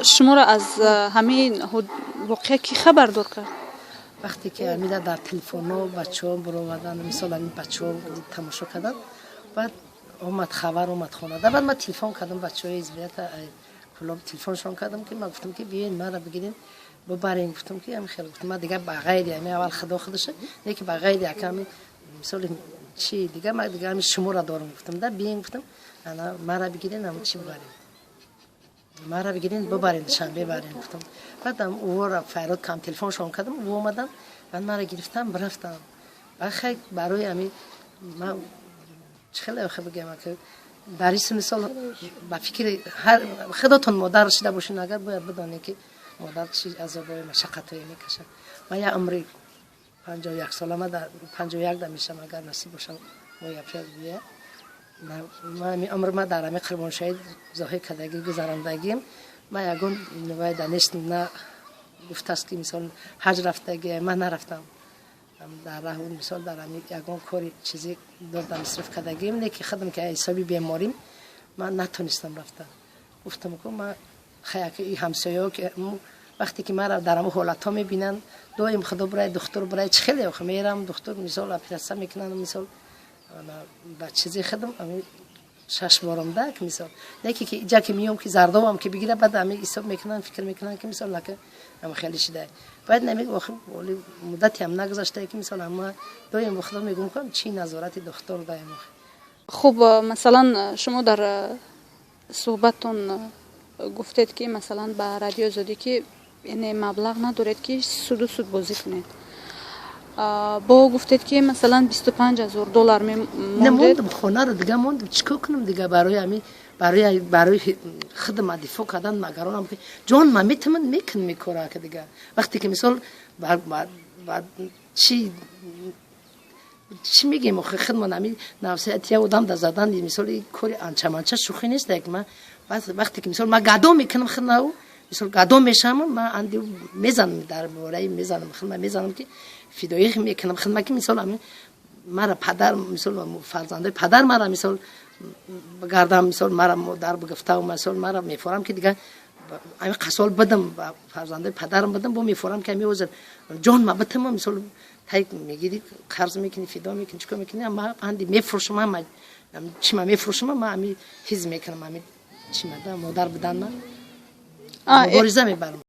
شما را از همین واقعه کی خبردار کرد؟ وقتی که امیده در تلفن ها بچه ها برو آمدن مثال این بچه ها تماشا کردن بعد اومد خبر اومد خونه بعد من تلفن کردم بچه های حزبیت کلاب تلفنشون کردم که من گفتم که بیاین مرا بگیرین ببرین گفتم که همین خیلی گفتم من دیگه بغیر همین اول خدا خودشه دیگه بغیر یکم مثال چی دیگه من دیگه همین شما را دارم گفتم در بیاین گفتم انا مرا بگیرین هم چی ببرین مرا بگیرین ببرین شنبه ببرین گفتم بعدم او را فراد کام تلفنشون کردم او اومدن بعد مرا گرفتم برفتم خیلی برای همین من خیلی خوب بگم که در این مثال با فکر هر خودتون مادر شده باشین اگر باید بدانید که مادر چی عذابای مشقتایی میکشه من یه عمری 51 سالمه در 51 میشم اگر نصیب باشم موفق بیه من عمر ما در همه قربان شهید ظاهر کردگی گذراندگیم من یگون نوای دانست نه گفته است که مثال حج رفتگی من نرفتم در راه اون مثال در همین یگان کاری چیزی دادم مصرف کردگیم نه که خودم که حسابی بیماریم من نتونستم رفتم گفتم که من خیلی همسایه‌ها که وقتی که مرا در همون حالت‌ها می‌بینن دائم خدا برای دکتر برای خیلی وقت میرم دکتر مثال اپراسیون میکنن مثال با چیزی خدم همین 6 بارم داک مثال دیگه که جا که میام که زردوام که بگیره بعد همین حساب میکنن فکر میکنن که مثال لکه هم خیلی شده بعد نمیگم ولی مدتی هم نگذشته که مثلا ما دائم خدا میگم که چی نظارت دکتر دائم خب مثلا شما در صحبتتون گفتید که مثلا با رادیو آزادی که یعنی مبلغ ندارید که سود بازی کنید با گفتید که مثلا 25,000 دلار نموندم خونه رو دیگه موندم چیکار کنم دیگه برای همین برای خدمت دفاع کردن نگرانم که جان من میتونم میکنه که دیگه وقتی که مثال بعد چی میگیم خدمت همین نفسیت یا آدم در زدن مثال کاری انچمنچه شوخی نیست دیگه من وقتی که مثال من گدا میکنم خدمت مثال گدا میشم من اندی میزنم در باره میزنم خدمت میزنم که فدایی میکنم خدمت که مثال همین مرا پدر مثال فرزنده پدر مرا مثال بگردم مثال مرا مادر بگفته و مثال مرا میفورم که دیگه همین قسال بدم فرزنده پدرم بدم با میفورم که همین وزن جان ما بتم مثال تایید میگیری قرض میکنی فدا میکنی چیکار میکنی ما اندی میفروشم ما چی ما میفروشم ما همین حز میکنم همین چی مادر بدن مبارزه میبرم